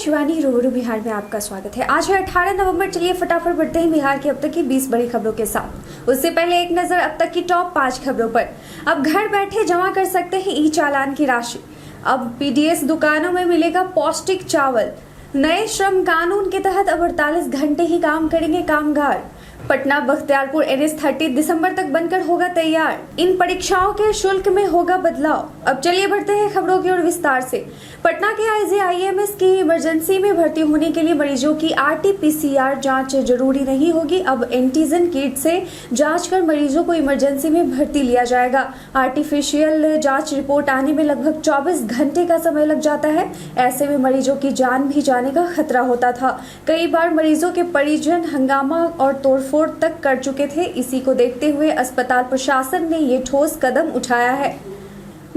शिवानी रूबरू बिहार में आपका स्वागत है। आज है 18 नवंबर। चलिए फटाफट बढ़ते हैं बिहार की अब तक की 20 बड़ी खबरों के साथ। उससे पहले एक नजर अब तक की टॉप 5 खबरों पर। अब घर बैठे जमा कर सकते हैं ई चालान की राशि। अब पीडीएस दुकानों में मिलेगा पौष्टिक चावल। नए श्रम कानून के तहत अब 48 घंटे ही काम करेंगे कामगार। पटना बख्तियारपुर NH 30 दिसंबर तक बनकर होगा तैयार। इन परीक्षाओं के शुल्क में होगा बदलाव। अब चलिए बढ़ते हैं खबरों की ओर विस्तार से। पटना के IGIMS की इमरजेंसी में भर्ती होने के लिए मरीजों की RT-PCR जांच जरूरी नहीं होगी। अब एंटीजन किट से जांच कर मरीजों को इमरजेंसी में भर्ती लिया जाएगा। आर्टिफिशियल जांच रिपोर्ट आने में लगभग 24 घंटे का समय लग जाता है। ऐसे में मरीजों की जान भी जाने का खतरा होता था। कई बार मरीजों के परिजन हंगामा और तोड़फोड़ तक कर चुके थे। इसी को देखते हुए अस्पताल प्रशासन ने ये ठोस कदम उठाया है।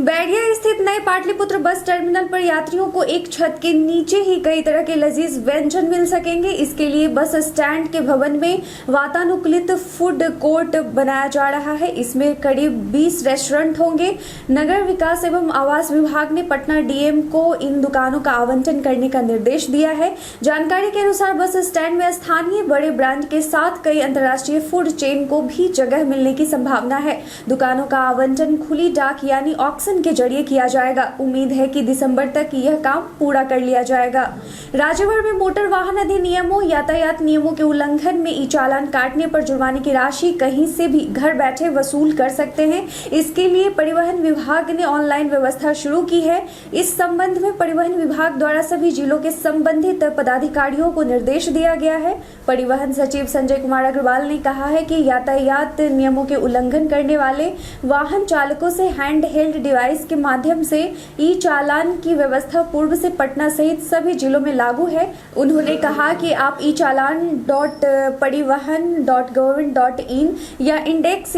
बैरिया स्थित नए पाटलिपुत्र बस टर्मिनल पर यात्रियों को एक छत के नीचे ही कई तरह के लजीज व्यंजन मिल सकेंगे। इसके लिए बस स्टैंड के भवन में वातानुकूलित फूड कोर्ट बनाया जा रहा है। इसमें करीब 20 रेस्टोरेंट होंगे। नगर विकास एवं आवास विभाग ने पटना DM को इन दुकानों का आवंटन करने का निर्देश दिया है। जानकारी के अनुसार बस स्टैंड में स्थानीय बड़े ब्रांड के साथ कई अंतर्राष्ट्रीय फूड चेन को भी जगह मिलने की संभावना है। दुकानों का आवंटन खुली डाक यानी के जरिए किया जाएगा। उम्मीद है कि दिसंबर तक यह काम पूरा कर लिया जाएगा। राज्य भर में मोटर वाहन अधिनियमों यातायात नियमों के उल्लंघन में ई चालान काटने पर जुर्माने की राशि कहीं से भी घर बैठे वसूल कर सकते हैं। इसके लिए परिवहन विभाग ने ऑनलाइन व्यवस्था शुरू की है। इस संबंध में परिवहन विभाग द्वारा सभी जिलों के संबंधित पदाधिकारियों को निर्देश दिया गया है। परिवहन सचिव संजय कुमार अग्रवाल ने कहा है कि यातायात नियमों के उल्लंघन करने वाले वाहन चालकों से हैंड हेल्ड डिवाइस के माध्यम से ई चालान की व्यवस्था पूर्व से पटना सहित सभी जिलों में लागू है। उन्होंने कहा कि आप e-चालान.परिवहन.gov.in या इंडेक्स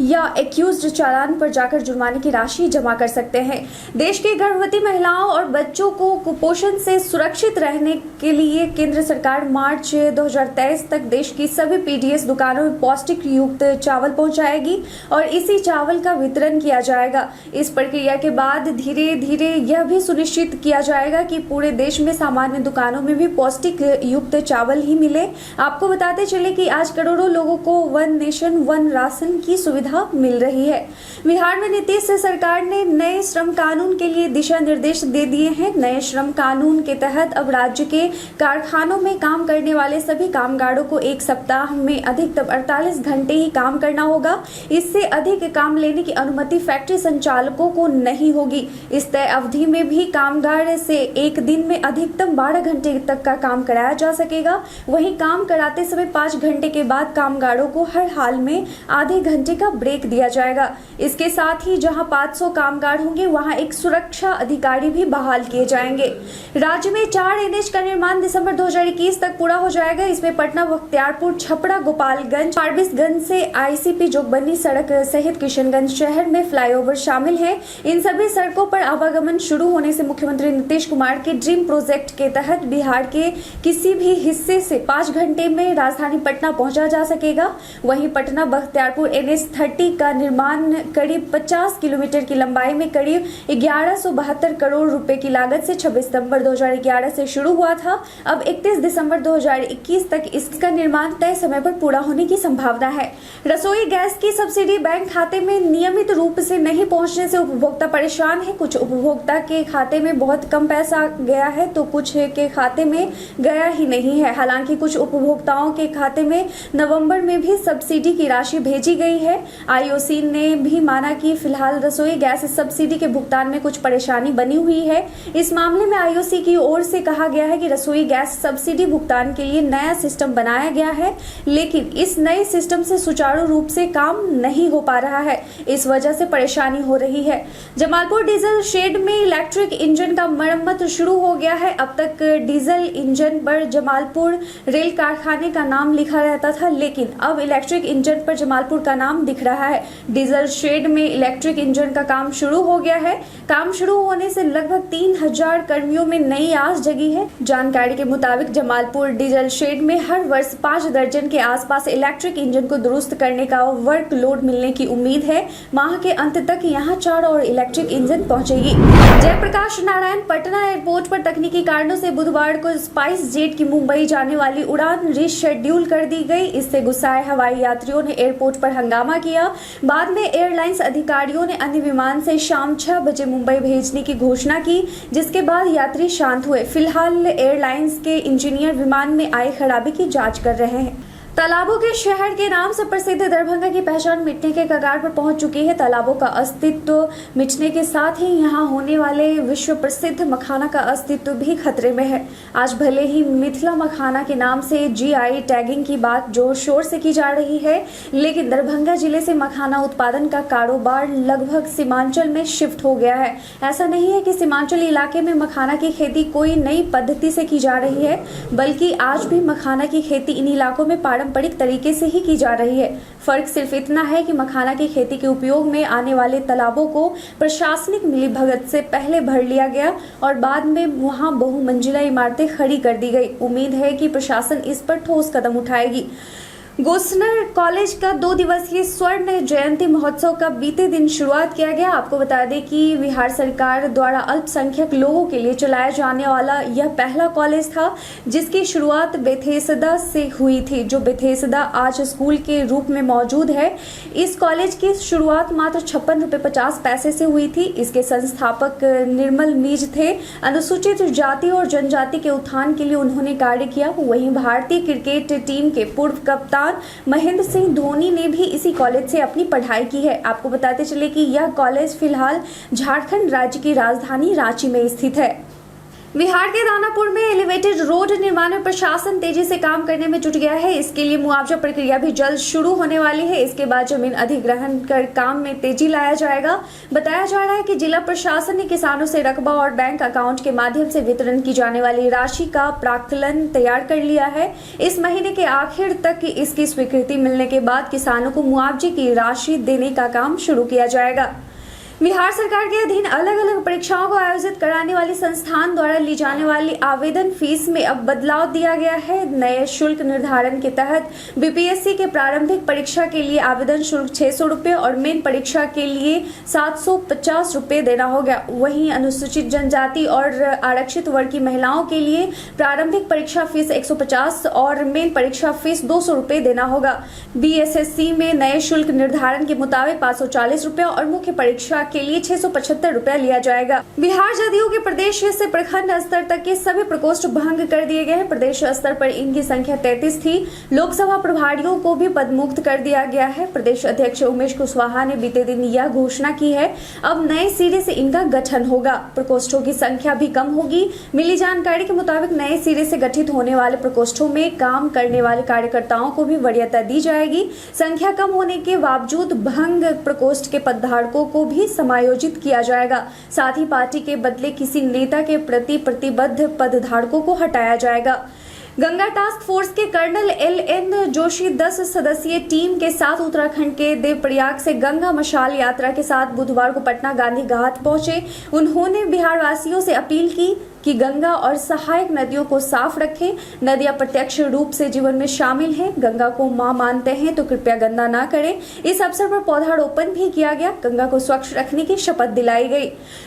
या एक्यूज्ड चालान पर जाकर जुर्माने की राशि जमा कर सकते हैं। देश की गर्भवती महिलाओं और बच्चों को कुपोषण से सुरक्षित रहने के लिए केंद्र सरकार मार्च 2023 तक देश की सभी PDS दुकानों में पौष्टिक युक्त चावल पहुंचाएगी और इसी चावल का वितरण किया जाएगा। इस प्रक्रिया के बाद धीरे धीरे यह भी सुनिश्चित किया जाएगा कि पूरे देश में सामान्य दुकानों में भी पौष्टिक युक्त चावल ही मिले। आपको बताते चले कि आज करोड़ों लोगों को वन नेशन वन राशन की सुविधा मिल रही है। बिहार में नीतीश सरकार ने नए श्रम कानून के लिए दिशा निर्देश दे दिए हैं। नए श्रम कानून के तहत अब राज्य के कारखानों में काम करने वाले सभी कामगारों को एक सप्ताह में अधिकतम 48 घंटे ही काम करना होगा। इससे अधिक काम लेने की अनुमति फैक्ट्री संचालकों को नहीं होगी। इस तय अवधि में भी कामगार से एक दिन में अधिकतम 12 घंटे तक का काम कराया जा सकेगा। वहीं काम कराते समय 5 घंटे के बाद कामगारों को हर हाल में आधे घंटे का ब्रेक दिया जाएगा। इसके साथ ही जहां 500 कामगार होंगे वहां एक सुरक्षा अधिकारी भी बहाल किए जाएंगे। राज्य में 4 NH का निर्माण दिसंबर 2021 तक पूरा हो जाएगा। इसमें पटना बख्तियारपुर छपरा गोपालगंज फारबिसगंज से ICP जोगबनी सड़क सहित किशनगंज शहर में फ्लाईओवर शामिल है। इन सभी सड़कों पर आवागमन शुरू होने से मुख्यमंत्री नीतीश कुमार के ड्रीम प्रोजेक्ट के तहत बिहार के किसी भी हिस्से से 5 घंटे में राजधानी पटना पहुंचा जा सकेगा। वहीं पटना बख्तियारपुर NH 30 का निर्माण करीब 50 किलोमीटर की लंबाई में करीब 1172 करोड़ रुपए की लागत से 26 सितंबर 2011 से शुरू हुआ था। अब 31 दिसंबर 2021 तक इसका निर्माण तय समय पर पूरा होने की संभावना है। रसोई गैस की सब्सिडी बैंक खाते में नियमित रूप से नहीं पहुंचने से उपभोक्ता परेशान है। कुछ उपभोक्ता के खाते में बहुत कम पैसा गया है तो कुछ के खाते में गया ही नहीं है। हालांकि कुछ उपभोक्ताओं के खाते में नवंबर में भी सब्सिडी की राशि भेजी गई है। IOC ने भी माना कि फिलहाल रसोई गैस सब्सिडी के भुगतान में कुछ परेशानी बनी हुई है। इस मामले में IOC की ओर से कहा गया है कि रसोई गैस सब्सिडी भुगतान के लिए नया सिस्टम बनाया गया है, लेकिन इस नए सिस्टम से सुचारू रूप से काम नहीं हो पा रहा है। इस वजह से परेशानी हो रही है। जमालपुर डीजल शेड में इलेक्ट्रिक इंजन का मरम्मत शुरू हो गया है। अब तक डीजल इंजन पर जमालपुर रेल कारखाने का नाम लिखा रहता था, लेकिन अब इलेक्ट्रिक इंजन पर जमालपुर का नाम दिख रहा है। डीजल शेड में इलेक्ट्रिक इंजन का काम शुरू हो गया है। काम शुरू होने से लगभग 3000 कर्मियों में नई आस जगी है। जानकारी के मुताबिक जमालपुर डीजल शेड में हर वर्ष 5 दर्जन के आसपास इलेक्ट्रिक इंजन को दुरुस्त करने का वर्कलोड मिलने की उम्मीद है। माह के अंत तक यहां 4 और इलेक्ट्रिक इंजन पहुंचेगी। जयप्रकाश नारायण पटना एयरपोर्ट पर तकनीकी कारणों से बुधवार को स्पाइस जेट की मुंबई जाने वाली उड़ान रीशेड्यूल कर दी गई। इससे गुस्साए हवाई यात्रियों ने एयरपोर्ट पर हंगामा किया। बाद में एयरलाइंस अधिकारियों ने अन्य विमान से शाम 6 बजे मुंबई भेजने की घोषणा की, जिसके बाद यात्री शांत हुए। फिलहाल एयरलाइंस के इंजीनियर विमान में आई खराबी की जांच कर रहे हैं। तालाबों के शहर के नाम से प्रसिद्ध दरभंगा की पहचान मिटने के कगार पर पहुंच चुकी है। तालाबों का अस्तित्व मिटने के साथ ही यहां होने वाले विश्व प्रसिद्ध मखाना का अस्तित्व भी खतरे में है। आज भले ही मिथिला मखाना के नाम से जीआई टैगिंग की बात जोर शोर से की जा रही है, लेकिन दरभंगा जिले से मखाना उत्पादन का कारोबार लगभग सीमांचल में शिफ्ट हो गया है। ऐसा नहीं है कि सीमांचल इलाके में मखाना की खेती कोई नई पद्धति से की जा रही है, बल्कि आज भी मखाना की खेती इन इलाकों में पारंपरिक तरीके से ही की जा रही है। फर्क सिर्फ इतना है कि मखाना की खेती के उपयोग में आने वाले तालाबों को प्रशासनिक मिलीभगत से पहले भर लिया गया और बाद में वहां बहुमंजिला इमारतें खड़ी कर दी गई। उम्मीद है कि प्रशासन इस पर ठोस कदम उठाएगी। गोस्सनर कॉलेज का 2 दिवसीय स्वर्ण जयंती महोत्सव का बीते दिन शुरुआत किया गया। आपको बता दें कि बिहार सरकार द्वारा अल्पसंख्यक लोगों के लिए चलाया जाने वाला यह पहला कॉलेज था, जिसकी शुरुआत बेथेसदा से हुई थी, जो बेथेसदा आज स्कूल के रूप में मौजूद है। इस कॉलेज की शुरुआत मात्र 56 रुपये 50 पैसे से हुई थी। इसके संस्थापक निर्मल मीज थे। अनुसूचित जाति और जनजाति के उत्थान के लिए उन्होंने कार्य किया। वहीं भारतीय क्रिकेट टीम के पूर्व कप्तान महेंद्र सिंह धोनी ने भी इसी कॉलेज से अपनी पढ़ाई की है। आपको बताते चले कि यह कॉलेज फिलहाल झारखंड राज्य की राजधानी रांची में स्थित है। बिहार के दानापुर में एलिवेटेड रोड निर्माण में प्रशासन तेजी से काम करने में जुट गया है। इसके लिए मुआवजा प्रक्रिया भी जल्द शुरू होने वाली है। इसके बाद जमीन अधिग्रहण कर काम में तेजी लाया जाएगा। बताया जा रहा है कि जिला प्रशासन ने किसानों से रकबा और बैंक अकाउंट के माध्यम से वितरण की जाने वाली राशि का प्राक्कलन तैयार कर लिया है। इस महीने के आखिर तक इसकी स्वीकृति मिलने के बाद किसानों को मुआवजे की राशि देने का काम शुरू किया जाएगा। बिहार सरकार के अधीन अलग अलग परीक्षाओं को आयोजित कराने वाली संस्थान द्वारा ली जाने वाली आवेदन फीस में अब बदलाव दिया गया है। नए शुल्क निर्धारण के तहत बीपीएससी के प्रारंभिक परीक्षा के लिए आवेदन शुल्क 600 रुपये और मेन परीक्षा के लिए 750 रुपये देना होगा। वहीं अनुसूचित जनजाति और आरक्षित वर्ग की महिलाओं के लिए प्रारंभिक परीक्षा फीस 150 और मेन परीक्षा फीस 200 रुपये देना होगा। बीएसएससी में नए शुल्क निर्धारण के मुताबिक 540 रुपये और मुख्य परीक्षा के लिए 675 रुपया लिया जाएगा। बिहार जदयू के प्रदेश से प्रखंड स्तर तक के सभी प्रकोष्ठ भंग कर दिए गए हैं। प्रदेश स्तर पर इनकी संख्या 33 थी। लोकसभा प्रभारियों को भी पदमुक्त कर दिया गया है। प्रदेश अध्यक्ष उमेश कुशवाहा ने बीते दिन यह घोषणा की है। अब नए सिरे से इनका गठन होगा। प्रकोष्ठों की संख्या भी कम होगी। मिली जानकारी के मुताबिक नए सिरे से गठित होने वाले प्रकोष्ठों में काम करने वाले कार्यकर्ताओं को भी वरीयता दी जाएगी। संख्या कम होने के बावजूद भंग प्रकोष्ठ के पदधारकों को भी समायोजित किया जाएगा। साथ ही पार्टी के बदले किसी नेता के प्रति प्रतिबद्ध पदधारकों को हटाया जाएगा। गंगा टास्क फोर्स के कर्नल LN जोशी 10 सदस्यीय टीम के साथ उत्तराखंड के देवप्रयाग से गंगा मशाल यात्रा के साथ बुधवार को पटना गांधी घाट पहुंचे। उन्होंने बिहार वासियों से अपील की कि गंगा और सहायक नदियों को साफ रखें। नदियां प्रत्यक्ष रूप से जीवन में शामिल हैं। गंगा को मां मानते हैं तो कृपया गंदा ना करें। इस अवसर पर पौधारोपण भी किया गया। गंगा को स्वच्छ रखने की शपथ दिलाई गई।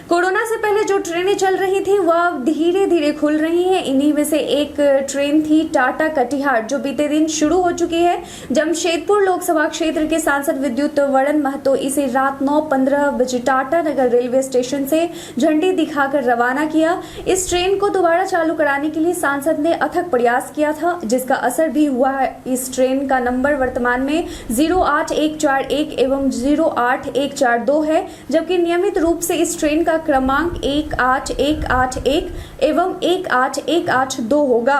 कोरोना से पहले जो ट्रेनें चल रही थी वह धीरे धीरे खुल रही हैं। इन्हीं में से एक ट्रेन थी टाटा कटिहार, जो बीते दिन शुरू हो चुकी है। जमशेदपुर लोकसभा क्षेत्र के सांसद विद्युत वरण महतो इसे रात 9:15 बजे टाटा नगर रेलवे स्टेशन से झंडी दिखाकर रवाना किया। इस ट्रेन को दोबारा चालू कराने के लिए सांसद ने अथक प्रयास किया था, जिसका असर भी हुआ है। इस ट्रेन का नंबर वर्तमान में 08141 एवं 08142 है, जबकि नियमित रूप से इस ट्रेन का क्रमांक 18181 एवं 18182 होगा।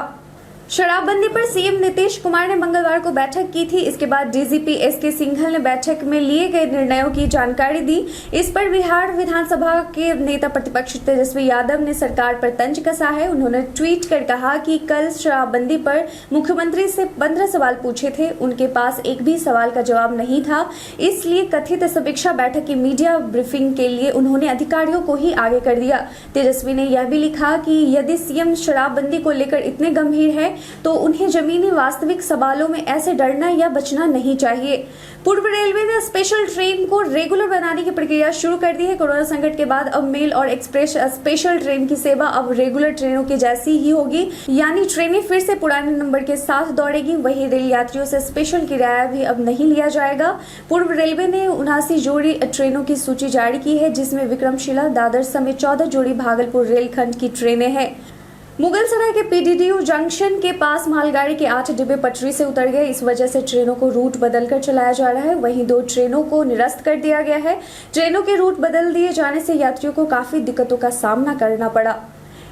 शराबबंदी पर सीएम नीतीश कुमार ने मंगलवार को बैठक की थी। इसके बाद डीजीपी एसके सिंघल ने बैठक में लिए गए निर्णयों की जानकारी दी। इस पर बिहार विधानसभा के नेता प्रतिपक्ष तेजस्वी यादव ने सरकार पर तंज कसा है। उन्होंने ट्वीट कर कहा कि कल शराबबंदी पर मुख्यमंत्री से 15 सवाल पूछे थे, उनके पास एक भी सवाल का जवाब नहीं था। इसलिए कथित समीक्षा बैठक की मीडिया ब्रीफिंग के लिए उन्होंने अधिकारियों को ही आगे कर दिया। तेजस्वी ने यह भी लिखा कि यदि सीएम शराबबंदी को लेकर इतने गंभीर है तो उन्हें जमीनी वास्तविक सवालों में ऐसे डरना या बचना नहीं चाहिए। पूर्व रेलवे ने स्पेशल ट्रेन को रेगुलर बनाने की प्रक्रिया शुरू कर दी है। कोरोना संकट के बाद अब मेल और एक्सप्रेस स्पेशल ट्रेन की सेवा अब रेगुलर ट्रेनों की जैसी ही होगी, यानी ट्रेनें फिर से पुराने नंबर के साथ दौड़ेगी। वही रेल यात्रियों से स्पेशल किराया भी अब नहीं लिया जाएगा। पूर्व रेलवे ने 79 जोड़ी ट्रेनों की सूची जारी की है, जिसमें विक्रमशिला, दादर समेत 14 जोड़ी भागलपुर रेलखंड की ट्रेनें हैं। मुगलसराय के पीडीडीयू जंक्शन के पास मालगाड़ी के 8 डिब्बे पटरी से उतर गए। इस वजह से ट्रेनों को रूट बदलकर चलाया जा रहा है। वहीं 2 ट्रेनों को निरस्त कर दिया गया है। ट्रेनों के रूट बदल दिए जाने से यात्रियों को काफी दिक्कतों का सामना करना पड़ा।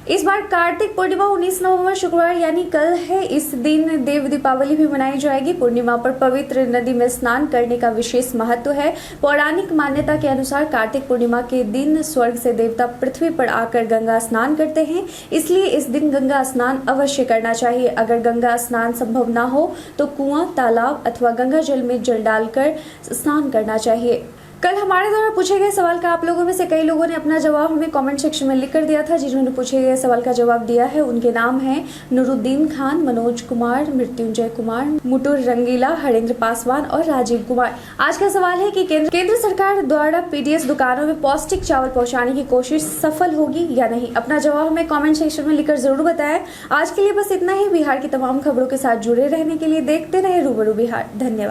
इस बार कार्तिक पूर्णिमा 19 नवंबर शुक्रवार यानी कल है। इस दिन देव दीपावली भी मनाई जाएगी। पूर्णिमा पर पवित्र नदी में स्नान करने का विशेष महत्व है। पौराणिक मान्यता के अनुसार कार्तिक पूर्णिमा के दिन स्वर्ग से देवता पृथ्वी पर आकर गंगा स्नान करते हैं, इसलिए इस दिन गंगा स्नान अवश्य करना चाहिए। अगर गंगा स्नान संभव ना हो तो कुआं, तालाब अथवा गंगा जल में जल डालकर स्नान करना चाहिए। कल हमारे द्वारा पूछे गए सवाल का आप लोगों में से कई लोगों ने अपना जवाब हमें कमेंट सेक्शन में लिख कर दिया था। जिन्होंने पूछे गए सवाल का जवाब दिया है उनके नाम हैं नूरुद्दीन खान, मनोज कुमार, मृत्युंजय कुमार, मुटुर रंगीला, हरेंद्र पासवान और राजीव कुमार। आज का सवाल है कि केंद्र सरकार द्वारा पीडीएस दुकानों में पौष्टिक चावल पहुंचाने की कोशिश सफल होगी या नहीं। अपना जवाब हमें कॉमेंट सेक्शन में लिखकर जरूर बताएं। आज के लिए बस इतना ही। बिहार की तमाम खबरों के साथ जुड़े रहने के लिए देखते रहे रूबरू बिहार। धन्यवाद।